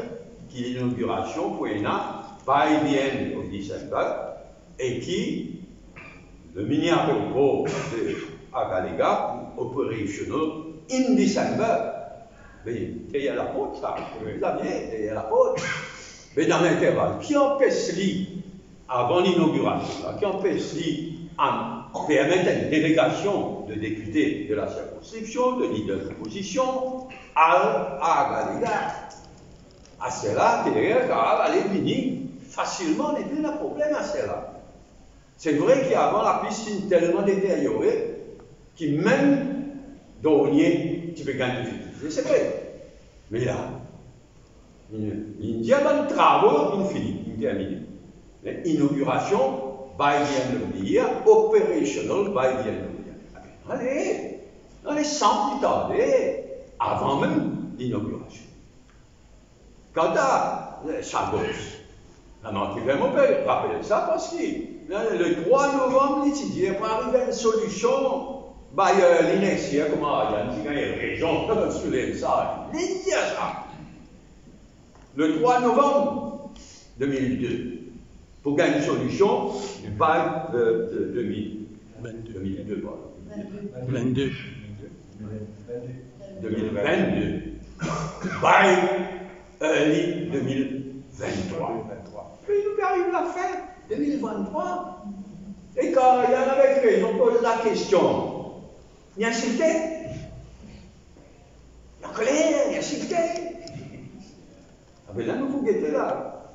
[SPEAKER 3] que l'inauguration pour ENA va bien au décembre et qui, le ministère de Agaléga, opérationnel in December. Mais il y a la faute, ça. Il y a la faute. Mais dans l'intervalle, qui empêche lui, avant l'inauguration, qui empêche lui à permettre une délégation de députés de la circonscription, de leaders d'opposition, à Agaléga. À cela, derrière, car elle est finie facilement, n'est plus un problème à cela. C'est vrai qu'avant la piscine tellement détériorée, que même Dornier, tu peux gagner du c'est vrai. Mais là, il y a des travaux, il finit, il termine. L'inauguration, Biden le dire, operational, Biden le dire. Allez, sans plus tarder, avant même l'inauguration. Quant à Chagos, qui fait mon père rappeler ça parce que le 3 novembre, il va arriver à une solution. L'inexia, comment il y a une région sur les salles, il y a ça. le 3 novembre 2002 pour gagner une solution du bail de 2002, pardon.
[SPEAKER 5] 22.
[SPEAKER 3] 2022. Bail early 2023. Puis nous arrive la fin 2023. Et quand il y en a avec eux, ils ont posé la question, il y a insulté, il y a colère, il y a insulté. Ah ben là, nous vous guettez là.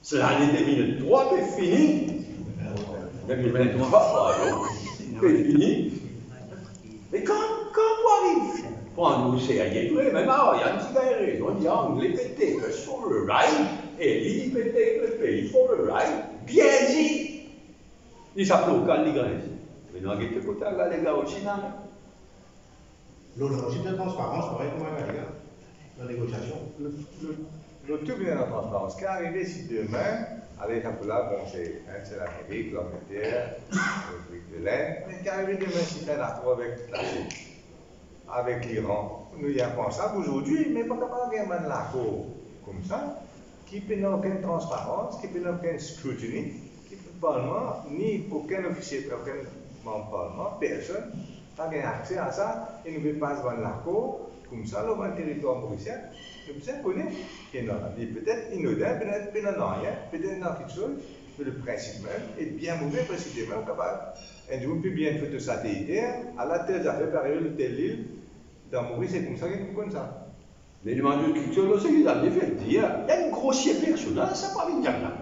[SPEAKER 3] C'est l'année 2003 qui est finie. 2023, pardon, qui est fini. Mais quand on arrive, pour nous, c'est à Yévré, même à Oriane, il y a raison, on dit, on les pété que sur le rail, et il pété que le pays sur le rail, bien dit. Il s'appelle au calme, il gagne. Mais nous, on a été côté à les gars au Chine.
[SPEAKER 4] L'objectif de transparence, pareil comme un gars, dans la négociation.
[SPEAKER 2] Le tout vient en transparence. Ce qui est arrivé si demain, avec un peu là, bon, c'est l'Amérique, l'Angleterre, le de l'Inde, mais ce qui est arrivé demain si c'est un accord avec la Chine, avec l'Iran, nous y impensable aujourd'hui, mais pas capable de gagner un accord comme ça, qui n'a aucune transparence, qui n'a aucun scrutiny, qui peut Parlement, ni aucun officier, aucun membre du Parlement, personne n'a accès à ça, et ne veut pas se vendre l'accord, comme ça, dans le territoire mauricien, comme ça, on connaît qu'il y en a. Peut-être inodin, peut-être non rien, peut-être dans quelque chose, mais le principe même est bien mauvais, précisément capable. Et nous, plus bien une photo satellitaire, à la telle affaire, par exemple, telle île, dans Maurice, c'est comme ça qu'on connaît ça.
[SPEAKER 3] Mais le monde de culture, c'est qu'ils avaient fait dire, il y a une grossière personne, ça pas venir là.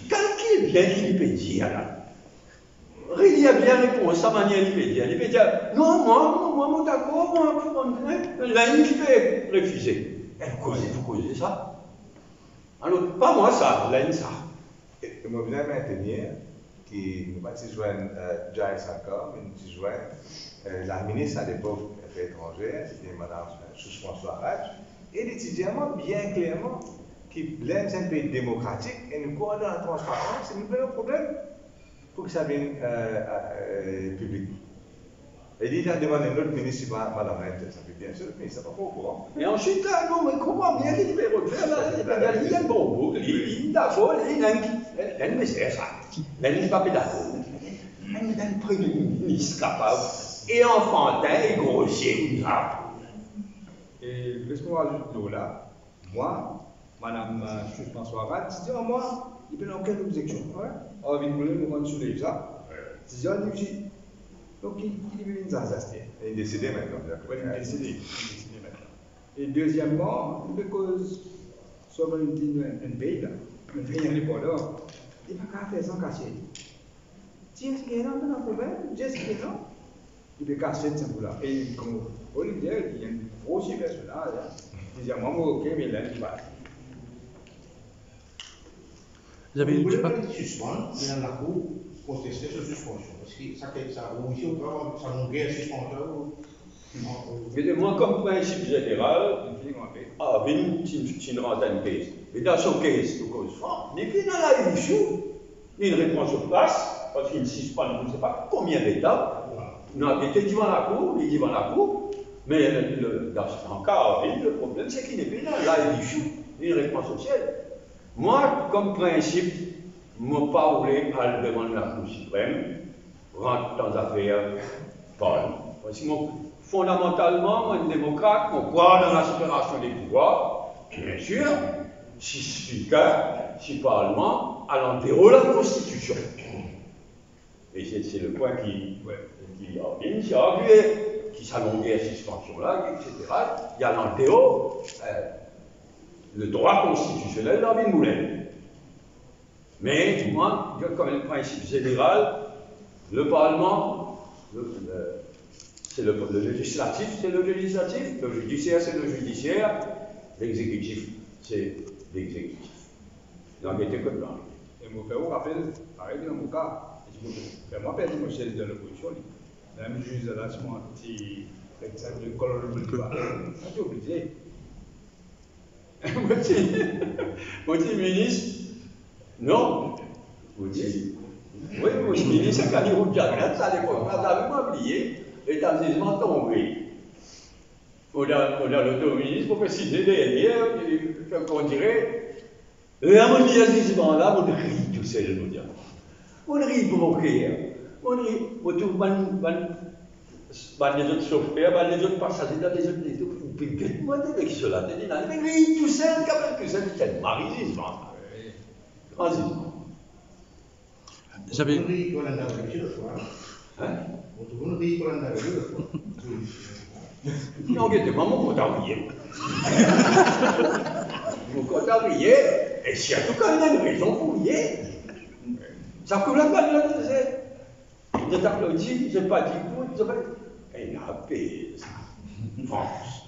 [SPEAKER 3] Quelqu'un est bien qui peut dire là. Il a bien répondu, sa manière il peut dire, non, moi, d'accord, moi, pour l'un qui peut refuser. Vous causez ça. Alors, pas moi ça, l'un ça.
[SPEAKER 2] Et moi, je voudrais maintenir qui nous va se joindre Giles encore, mais nous se joindre la ministre à l'époque des Affaires étrangères, c'était Mme François Raj, et l'étudiant bien clairement qui l'Inde c'est un pays démocratique et nous croyons dans la transparence et nous avons un problème pour que ça vienne public. Et il a demandé à notre ministre, Mme Rente, ça fait bien sûr, mais ça ne va pas au courant.
[SPEAKER 3] Et ensuite, là, non, mais comment bien qu'il peut refaire là, il y a un bon mot, il d'accord, il mais c'est ça. Il n'est pas pédagogue. Il est un premier ministre capable, et enfantin, et grossier, comme ça.
[SPEAKER 1] Et laisse-moi ajouter là, moi, Mme François Rad, dit à moi, il n'y a aucune objection. Alors, il voulait nous rendre sur les ça. Il dit, donc, il est venu nous assister.
[SPEAKER 2] Il est décédé maintenant.
[SPEAKER 1] Oui, il est décédé maintenant. Et deuxièmement, because sovereignty un pays, là, un pays indépendant, il n'y a pas qu'à faire sans cacher. Si il y a un problème, juste qu'il y a non, il peut cacher ce bout-là. Et comme Olivier, il y a une grosse personnage. Il dit, moi, ok, mais là, il va.
[SPEAKER 5] Vous avez
[SPEAKER 4] Vous
[SPEAKER 5] eu
[SPEAKER 4] voulez pas suspendre, mais dans la cour, contester cette suspension. Parce que ça, ou ici, ça nous guère suspension.
[SPEAKER 3] Mais moi, comme principe général, tu ne rentres une case. Et dans son case, tu causes franc. Mais puis dans la issue, il y a une réponse sur place, parce qu'il suspend, je ne sais pas combien d'étapes. Non, il était devant la cour, il est devant la cour. Mais dans le cas, le problème, c'est qu'il n'est plus dans la issue, il y a une réponse au ciel. Moi, comme principe, je ne pas voulu aller devant la Cour suprême, rentrer dans l'affaire Parlement. Parce que fondamentalement, moi, un démocrate, on croit dans la séparation des pouvoirs, bien sûr, si Speaker, si Parlement, à l'enterrer la Constitution. Et c'est le point qui a argué, qui s'allongeait à suspension-là, etc. Il y a l'enterrer le droit constitutionnel d'Arvin Moulin. Mais, moi, comme un principe général, le Parlement, c'est le législatif, c'est le législatif, le judiciaire, c'est le judiciaire, l'exécutif, c'est l'exécutif. Donc, il était comme ça.
[SPEAKER 1] Et mon père, rappelle, pareil, dans mon cas, moi, père, mon chef de l'opposition, la même juge de la c'est le color de l'État. C'est obligé.
[SPEAKER 3] Moi, je ministre, non. Oui, moi, je ministre, c'est quand il y a eu ça à l'époque, on a oublié, l'établissement tombé. On a l'autoministre pour préciser derrière, on dirait, l'harmonie d'assaisissement là, on rit tout seul, on dirait. On rit provoqué, on rit, on trouve les autres chauffeurs, les autres passagers, les autres, on peut demander avec cela, mais rit tout seul, quand même, que c'est marisisme. Marisisme.
[SPEAKER 5] J'avais.
[SPEAKER 3] Hein? Non, que pas mon compte à rier. Mon compte à rier, et surtout quand il y a une raison pour rier. Ça coule la balle, je t'applaudis, je n'ai pas dit écoute, et la paix, France.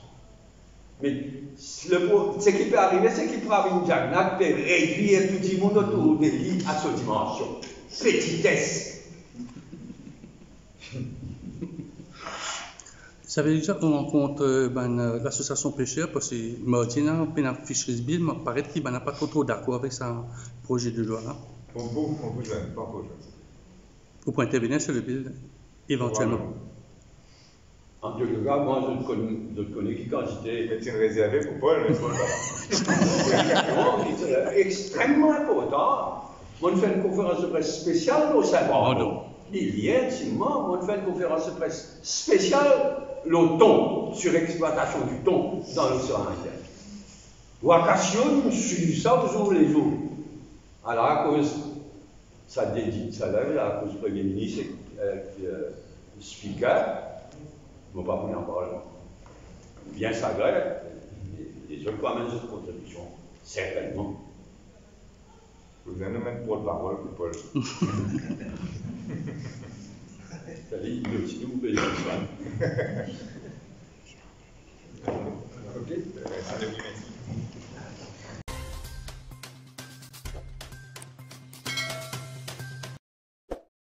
[SPEAKER 3] Mais ce qui peut arriver, c'est qu'il peut avoir une jagnac peut réduire tout le monde autour de lui à sa dimension. Petitesse.
[SPEAKER 5] Ça veut dire qu'on rencontre l'association pêcheurs parce que Martina, pendant Fisheries Bill, me paraît qu'il n'a pas trop d'accord avec ce projet de loi.
[SPEAKER 2] On vous joindre, pas encore.
[SPEAKER 5] Vous pouvez intervenir sur le bill, éventuellement.
[SPEAKER 3] En tout cas, moi, je connais qui quand j'étais.
[SPEAKER 2] C'est une réservée pour Paul, mais c'est pas
[SPEAKER 3] extrêmement important. Moi, je fais une conférence de presse spéciale au Saint-Bordeaux. Il y a intimement, moi, je fais une conférence de presse spéciale, le thon, sur l'exploitation du thon dans l'océan Indien. Vacation, suit ça toujours les jours. Alors, à cause, ça dédie, ça lève, à cause du Premier ministre, le speaker, je ne vais pas venir en parler. Bien s'agrève, les autres amènent d'autres contributions, certainement.
[SPEAKER 2] Vous allez nous mettre pour le parole, Paul.
[SPEAKER 3] C'est-à-dire, il aussi nous payer le soin.
[SPEAKER 2] Ok, allez, oui, merci.